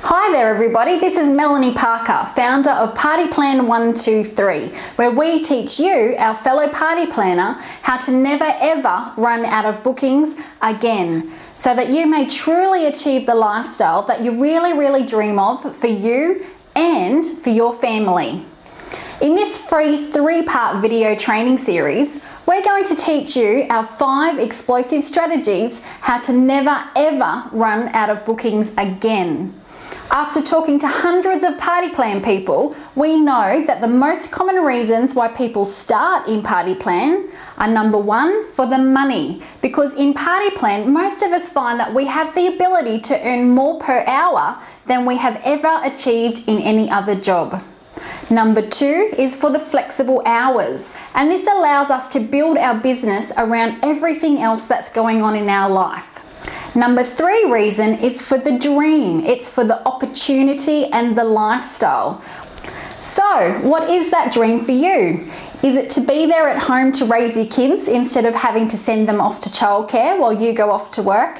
Hi there everybody, this is Melanie Parker, founder of Party Plan 123, where we teach you, our fellow party planner, how to never ever run out of bookings again, so that you may truly achieve the lifestyle that you really dream of for you and for your family. In this free 3-part video training series, we're going to teach you our 5 explosive strategies how to never ever run out of bookings again. After talking to hundreds of party plan people, we know that the most common reasons why people start in party plan are number 1, for the money, because in party plan most of us find that we have the ability to earn more per hour than we have ever achieved in any other job. Number 2 is for the flexible hours, and this allows us to build our business around everything else that's going on in our life. Number 3 reason is for the dream. It's for the opportunity and the lifestyle. So, what is that dream for you? Is it to be there at home to raise your kids instead of having to send them off to childcare while you go off to work?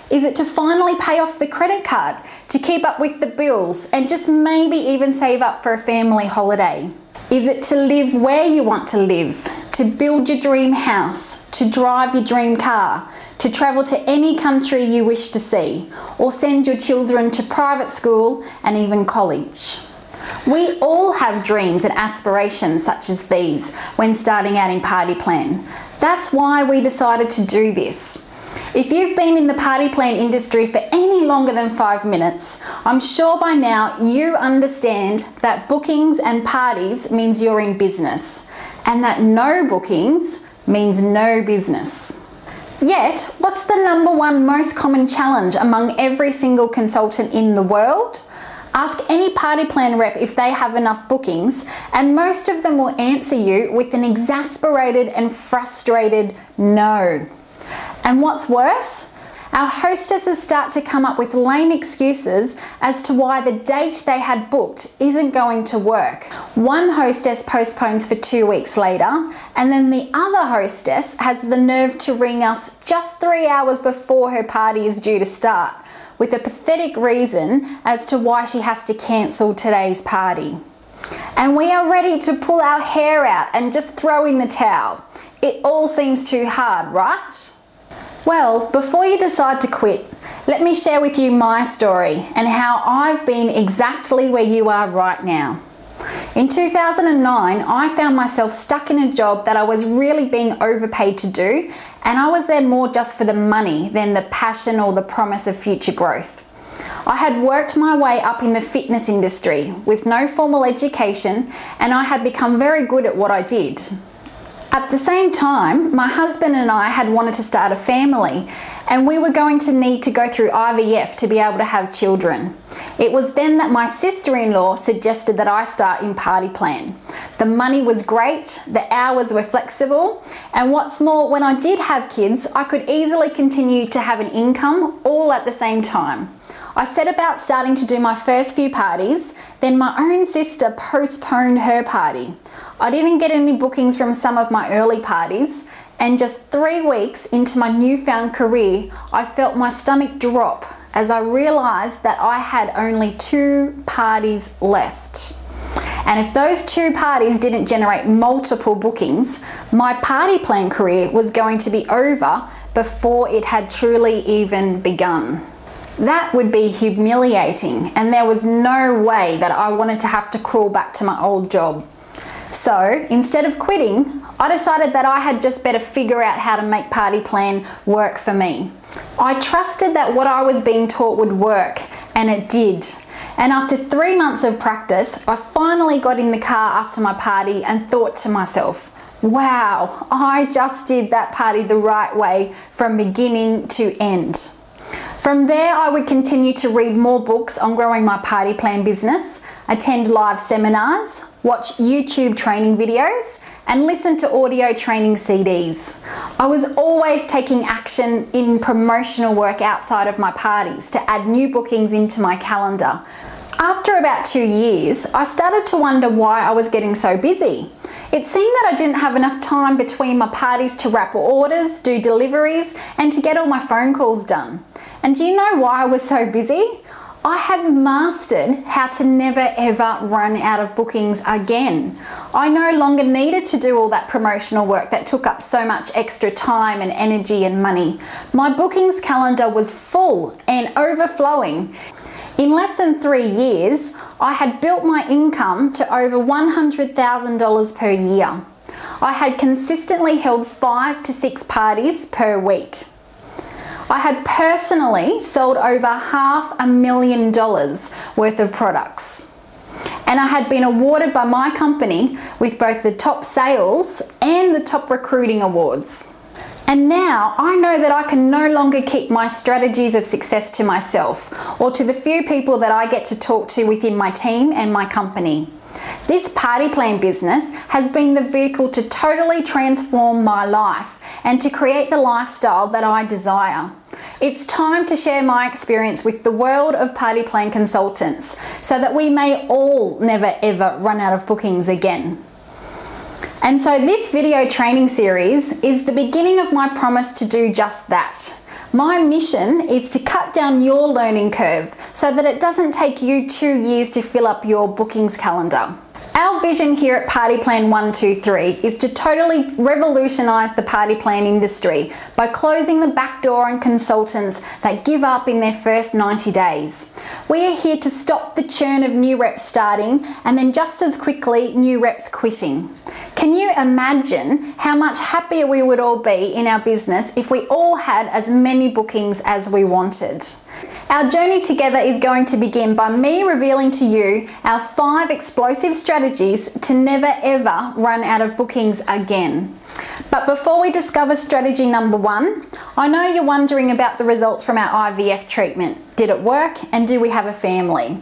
Is it to finally pay off the credit card, to keep up with the bills, and just maybe even save up for a family holiday? Is it to live where you want to live, to build your dream house, to drive your dream car, to travel to any country you wish to see, or send your children to private school and even college? We all have dreams and aspirations such as these when starting out in Party Plan. That's why we decided to do this. If you've been in the party plan industry for any longer than 5 minutes, I'm sure by now you understand that bookings and parties means you're in business, and that no bookings means no business. Yet, what's the number 1 most common challenge among every single consultant in the world? Ask any party plan rep if they have enough bookings, and most of them will answer you with an exasperated and frustrated no. And what's worse? Our hostesses start to come up with lame excuses as to why the date they had booked isn't going to work. One hostess postpones for 2 weeks later, and then the other hostess has the nerve to ring us just 3 hours before her party is due to start, with a pathetic reason as to why she has to cancel today's party. And we are ready to pull our hair out and just throw in the towel. It all seems too hard, right? Well, before you decide to quit, let me share with you my story and how I've been exactly where you are right now. In 2009, I found myself stuck in a job that I was really being overpaid to do, and I was there more just for the money than the passion or the promise of future growth. I had worked my way up in the fitness industry with no formal education, and I had become very good at what I did. At the same time, my husband and I had wanted to start a family, and we were going to need to go through IVF to be able to have children. It was then that my sister-in-law suggested that I start in Party Plan. The money was great, the hours were flexible, and what's more, when I did have kids, I could easily continue to have an income all at the same time. I set about starting to do my first few parties, then my own sister postponed her party. I didn't get any bookings from some of my early parties, and just 3 weeks into my newfound career, I felt my stomach drop as I realised that I had only 2 parties left. And if those 2 parties didn't generate multiple bookings, my party plan career was going to be over before it had truly even begun. That would be humiliating, and there was no way that I wanted to have to crawl back to my old job. So instead of quitting, I decided that I had just better figure out how to make Party Plan work for me. I trusted that what I was being taught would work, and it did. And after 3 months of practice, I finally got in the car after my party and thought to myself, wow, I just did that party the right way from beginning to end. From there, I would continue to read more books on growing my party plan business, attend live seminars, watch YouTube training videos, and listen to audio training CDs. I was always taking action in promotional work outside of my parties to add new bookings into my calendar. After about 2 years, I started to wonder why I was getting so busy. It seemed that I didn't have enough time between my parties to wrap orders, do deliveries, and to get all my phone calls done. And do you know why I was so busy? I had mastered how to never ever run out of bookings again. I no longer needed to do all that promotional work that took up so much extra time and energy and money. My bookings calendar was full and overflowing. In less than 3 years, I had built my income to over $100,000 per year. I had consistently held 5 to 6 parties per week. I had personally sold over $500,000 worth of products. And I had been awarded by my company with both the top sales and the top recruiting awards. And now I know that I can no longer keep my strategies of success to myself or to the few people that I get to talk to within my team and my company. This party plan business has been the vehicle to totally transform my life and to create the lifestyle that I desire. It's time to share my experience with the world of party plan consultants so that we may all never ever run out of bookings again. And so this video training series is the beginning of my promise to do just that. My mission is to cut down your learning curve so that it doesn't take you 2 years to fill up your bookings calendar. Our vision here at Party Plan 123 is to totally revolutionise the party plan industry by closing the back door on consultants that give up in their first 90 days. We are here to stop the churn of new reps starting and then just as quickly new reps quitting. Can you imagine how much happier we would all be in our business if we all had as many bookings as we wanted? Our journey together is going to begin by me revealing to you our 5 explosive strategies to never ever run out of bookings again. But before we discover strategy number 1, I know you're wondering about the results from our IVF treatment. Did it work and do we have a family?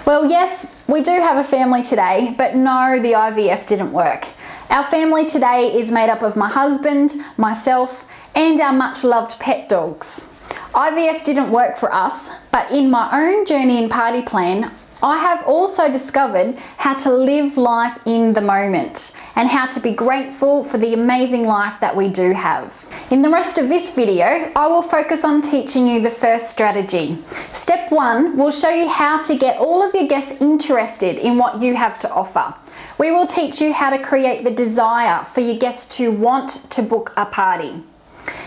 Well, yes, we do have a family today, but no, the IVF didn't work. Our family today is made up of my husband, myself, and our much loved pet dogs. IVF didn't work for us, but in my own journey in Party Plan, I have also discovered how to live life in the moment and how to be grateful for the amazing life that we do have. In the rest of this video, I will focus on teaching you the first strategy. Step 1 will show you how to get all of your guests interested in what you have to offer. We will teach you how to create the desire for your guests to want to book a party.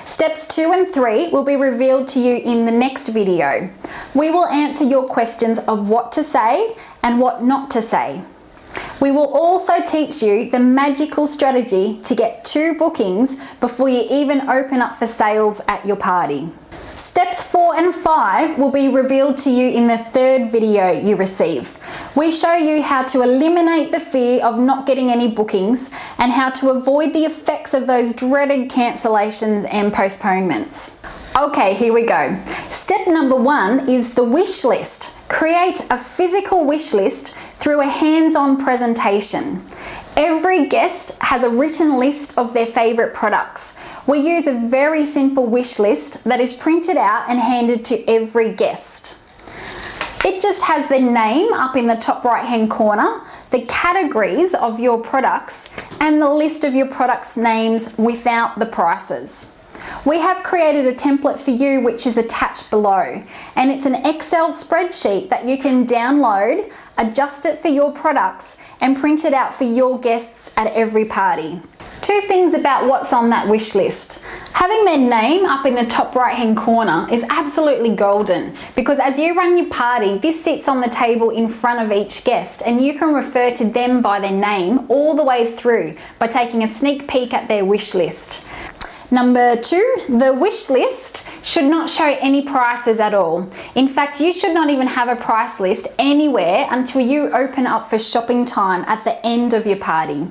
Steps 2 and 3 will be revealed to you in the next video. We will answer your questions of what to say and what not to say. We will also teach you the magical strategy to get 2 bookings before you even open up for sales at your party. Steps 4 and 5 will be revealed to you in the 3rd video you receive. We show you how to eliminate the fear of not getting any bookings and how to avoid the effects of those dreaded cancellations and postponements. Okay, here we go. Step number 1 is the wish list. Create a physical wish list through a hands-on presentation. Every guest has a written list of their favourite products. We use a very simple wish list that is printed out and handed to every guest. It just has their name up in the top right hand corner, the categories of your products, and the list of your products' names without the prices. We have created a template for you which is attached below, and it's an Excel spreadsheet that you can download, adjust it for your products, and print it out for your guests at every party. 2 things about what's on that wish list. Having their name up in the top right hand corner is absolutely golden because as you run your party, this sits on the table in front of each guest and you can refer to them by their name all the way through by taking a sneak peek at their wish list. Number 2, the wish list should not show any prices at all. In fact, you should not even have a price list anywhere until you open up for shopping time at the end of your party.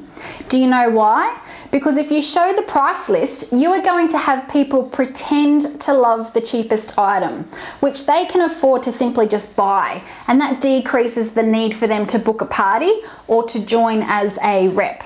Do you know why? Because if you show the price list, you are going to have people pretend to love the cheapest item, which they can afford to simply just buy, and that decreases the need for them to book a party or to join as a rep.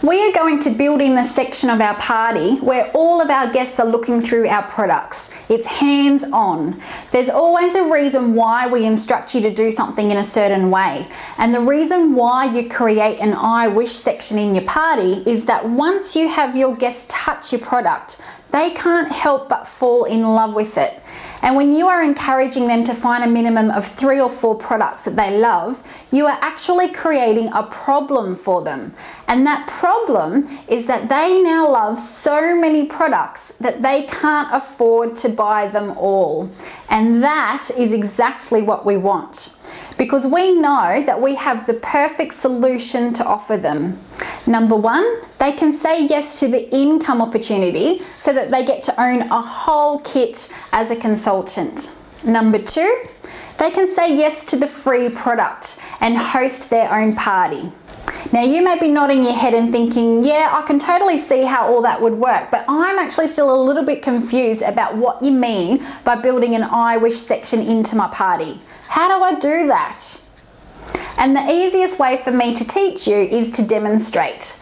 We are going to build in a section of our party where all of our guests are looking through our products. It's hands-on. There's always a reason why we instruct you to do something in a certain way. And the reason why you create an I wish section in your party is that once you have your guests touch your product, they can't help but fall in love with it. And when you are encouraging them to find a minimum of 3 or 4 products that they love, you are actually creating a problem for them. And that problem is that they now love so many products that they can't afford to buy them all. And that is exactly what we want, because we know that we have the perfect solution to offer them. Number 1, they can say yes to the income opportunity so that they get to own a whole kit as a consultant. Number 2, they can say yes to the free product and host their own party. Now you may be nodding your head and thinking, yeah, I can totally see how all that would work, but I'm actually still a little bit confused about what you mean by building an I wish section into my party. How do I do that? And the easiest way for me to teach you is to demonstrate.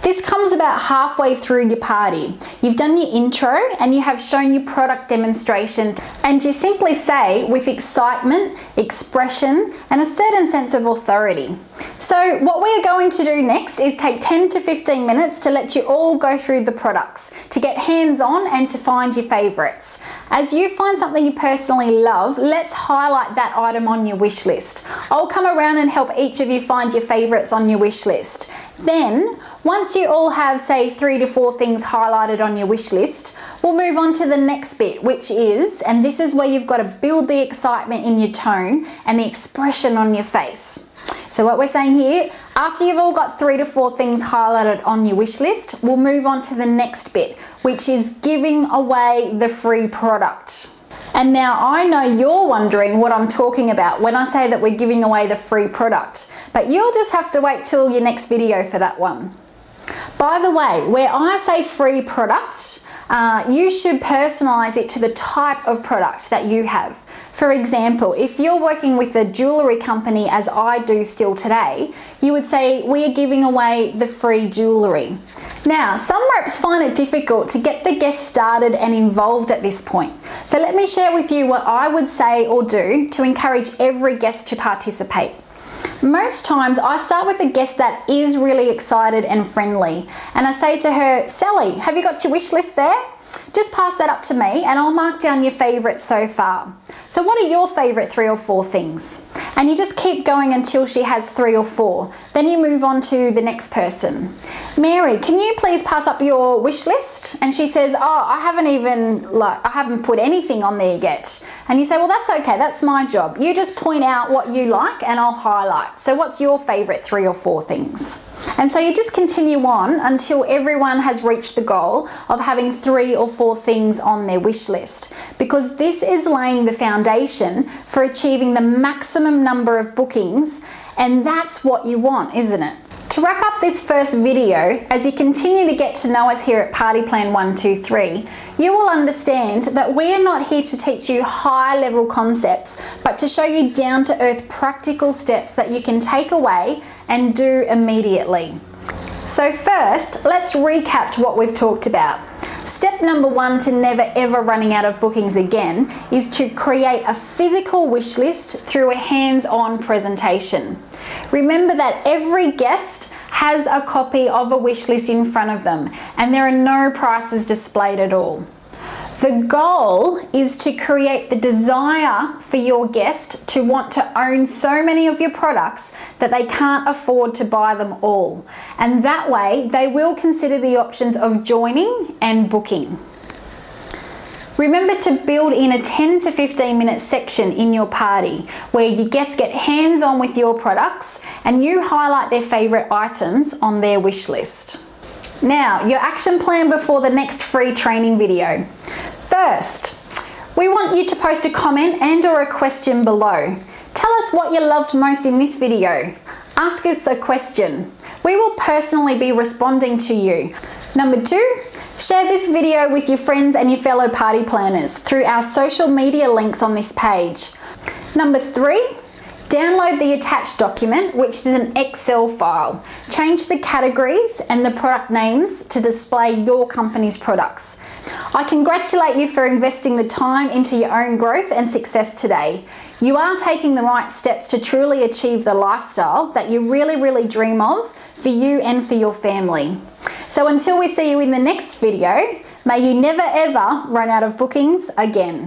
This comes about halfway through your party. You've done your intro and you have shown your product demonstration, and you simply say with excitement, expression, and a certain sense of authority. So what we are going to do next is take 10 to 15 minutes to let you all go through the products, to get hands-on and to find your favorites. As you find something you personally love, let's highlight that item on your wish list. I'll come around and help each of you find your favorites on your wish list. Then, once you all have, say, 3 to 4 things highlighted on your wish list, we'll move on to the next bit, which is, and this is where you've got to build the excitement in your tone and the expression on your face. So what we're saying here, after you've all got 3 to 4 things highlighted on your wish list, we'll move on to the next bit, which is giving away the free product. And now I know you're wondering what I'm talking about when I say that we're giving away the free product, but you'll just have to wait till your next video for that one. By the way, where I say free product, you should personalize it to the type of product that you have. For example, if you're working with a jewellery company, as I do still today, you would say, we are giving away the free jewellery. Now, some reps find it difficult to get the guests started and involved at this point. So let me share with you what I would say or do to encourage every guest to participate. Most times I start with a guest that is really excited and friendly, and I say to her, Sally, have you got your wish list there? Just pass that up to me and I'll mark down your favourites so far. So what are your favourite 3 or 4 things? And you just keep going until she has 3 or 4. Then you move on to the next person. Mary, can you please pass up your wish list? And she says, oh, I haven't put anything on there yet. And you say, well, that's okay, that's my job. You just point out what you like and I'll highlight. So what's your favourite 3 or 4 things? And so you just continue on until everyone has reached the goal of having 3 or 4 things on their wish list, because this is laying the foundation for achieving the maximum number of bookings, and that's what you want, isn't it? To wrap up this first video, as you continue to get to know us here at Party Plan 123, you will understand that we are not here to teach you high-level concepts, but to show you down-to-earth practical steps that you can take away and do immediately. So first, let's recap what we've talked about. Step number 1 to never ever running out of bookings again is to create a physical wish list through a hands-on presentation. Remember that every guest has a copy of a wish list in front of them, and there are no prices displayed at all. The goal is to create the desire for your guest to want to own so many of your products that they can't afford to buy them all. And that way, they will consider the options of joining and booking. Remember to build in a 10 to 15 minute section in your party where your guests get hands-on with your products and you highlight their favourite items on their wish list. Now, your action plan before the next free training video. First, we want you to post a comment and/or a question below. Tell us what you loved most in this video. Ask us a question. We will personally be responding to you. Number 2, share this video with your friends and your fellow party planners through our social media links on this page. Number 3, download the attached document, which is an Excel file. Change the categories and the product names to display your company's products. I congratulate you for investing the time into your own growth and success today. You are taking the right steps to truly achieve the lifestyle that you really dream of for you and for your family. So until we see you in the next video, may you never ever run out of bookings again.